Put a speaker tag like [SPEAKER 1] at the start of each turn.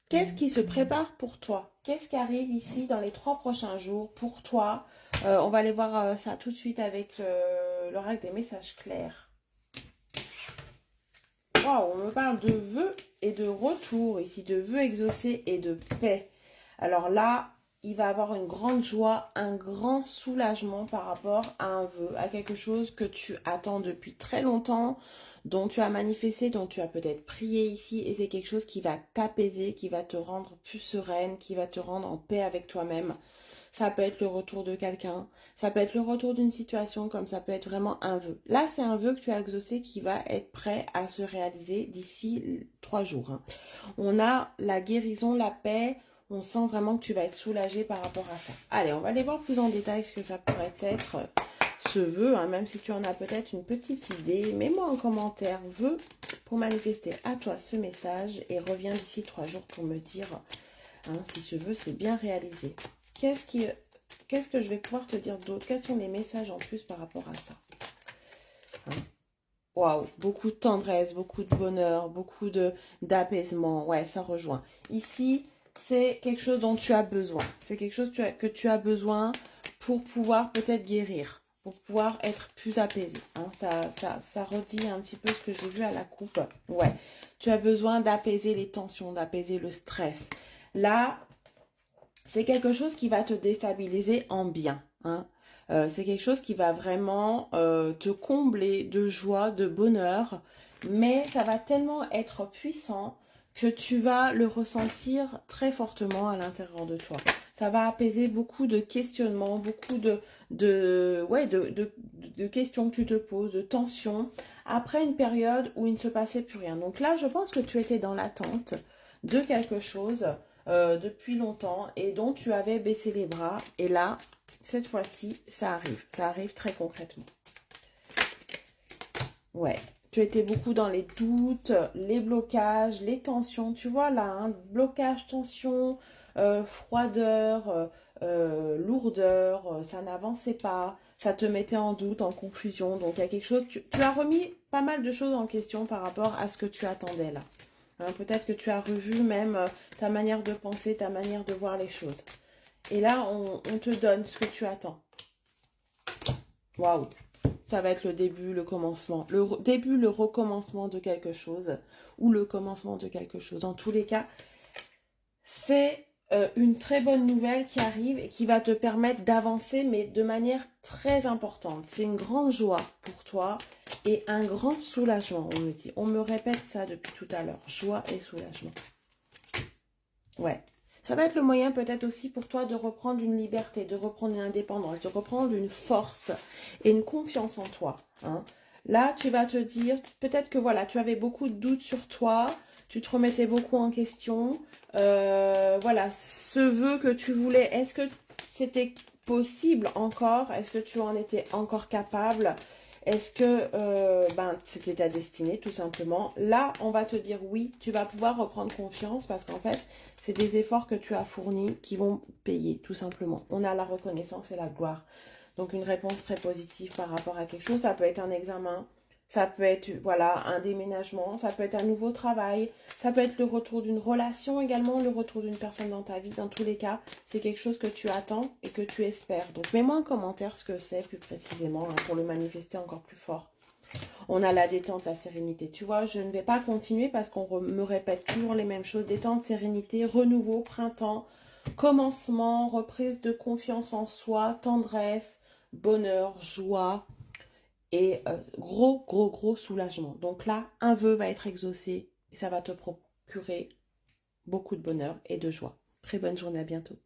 [SPEAKER 1] Qu'est-ce qui se prépare pour toi? Qu'est-ce qui arrive ici dans les 3 prochains jours pour toi? On va aller voir ça tout de suite avec l'oracle des messages clairs. Waouh, on me parle de vœux et de retour ici, de vœux exaucés et de paix. Alors là, il va avoir une grande joie, un grand soulagement par rapport à un vœu, à quelque chose que tu attends depuis très longtemps, dont tu as manifesté, dont tu as peut-être prié ici, et c'est quelque chose qui va t'apaiser, qui va te rendre plus sereine, qui va te rendre en paix avec toi-même. Ça peut être le retour de quelqu'un, ça peut être le retour d'une situation, comme ça peut être vraiment un vœu. Là, c'est un vœu que tu as exaucé qui va être prêt à se réaliser d'ici 3 jours, hein. On a la guérison, la paix. On sent vraiment que tu vas être soulagé par rapport à ça. Allez, on va aller voir plus en détail ce que ça pourrait être ce vœu, hein, même si tu en as peut-être une petite idée. Mets-moi en commentaire vœu pour manifester à toi ce message et reviens d'ici 3 jours pour me dire si ce vœu s'est bien réalisé. Qu'est-ce que je vais pouvoir te dire d'autre? Quels sont les messages en plus par rapport à ça? Waouh, beaucoup de tendresse, beaucoup de bonheur, beaucoup d'apaisement. Ouais, ça rejoint. Ici, c'est quelque chose dont tu as besoin. C'est quelque chose que tu as besoin pour pouvoir peut-être guérir, pour pouvoir être plus apaisé, hein. Ça redit un petit peu ce que j'ai vu à la coupe. Ouais, tu as besoin d'apaiser les tensions, d'apaiser le stress. Là, c'est quelque chose qui va te déstabiliser en bien, hein. C'est quelque chose qui va vraiment te combler de joie, de bonheur, mais ça va tellement être puissant que tu vas le ressentir très fortement à l'intérieur de toi. Ça va apaiser beaucoup de questionnements, beaucoup de questions que tu te poses, de tensions, après une période où il ne se passait plus rien. Donc là, je pense que tu étais dans l'attente de quelque chose depuis longtemps et dont tu avais baissé les bras. Et là, cette fois-ci, ça arrive. Ça arrive très concrètement. Ouais. Tu étais beaucoup dans les doutes, les blocages, les tensions. Tu vois là, hein, blocage, tension, froideur, lourdeur, ça n'avançait pas, ça te mettait en doute, en confusion. Donc il y a quelque chose, tu as remis pas mal de choses en question par rapport à ce que tu attendais là. Hein, peut-être que tu as revu même ta manière de penser, ta manière de voir les choses. Et là, on te donne ce que tu attends. Waouh! Ça va être le début, le commencement. Début, le recommencement de quelque chose. Ou le commencement de quelque chose. Dans tous les cas, c'est une très bonne nouvelle qui arrive et qui va te permettre d'avancer, mais de manière très importante. C'est une grande joie pour toi et un grand soulagement, on me dit. On me répète ça depuis tout à l'heure. Joie et soulagement. Ouais. Ça va être le moyen peut-être aussi pour toi de reprendre une liberté, de reprendre une indépendance, de reprendre une force et une confiance en toi, hein. Là, tu vas te dire, peut-être que voilà, tu avais beaucoup de doutes sur toi, tu te remettais beaucoup en question. Voilà, ce vœu que tu voulais, est-ce que c'était possible encore? Est-ce que tu en étais encore capable? Est-ce que c'était ta destinée, tout simplement? Là, on va te dire oui, tu vas pouvoir reprendre confiance parce qu'en fait, c'est des efforts que tu as fournis qui vont payer, tout simplement. On a la reconnaissance et la gloire. Donc, une réponse très positive par rapport à quelque chose. Ça peut être un examen, ça peut être, voilà, un déménagement, ça peut être un nouveau travail, ça peut être le retour d'une relation également, le retour d'une personne dans ta vie. Dans tous les cas, c'est quelque chose que tu attends et que tu espères. Donc, mets-moi en commentaire ce que c'est plus précisément, hein, pour le manifester encore plus fort. On a la détente, la sérénité. Tu vois, je ne vais pas continuer parce qu'on me répète toujours les mêmes choses. Détente, sérénité, renouveau, printemps, commencement, reprise de confiance en soi, tendresse, bonheur, joie et gros soulagement. Donc là, un vœu va être exaucé et ça va te procurer beaucoup de bonheur et de joie. Très bonne journée, à bientôt.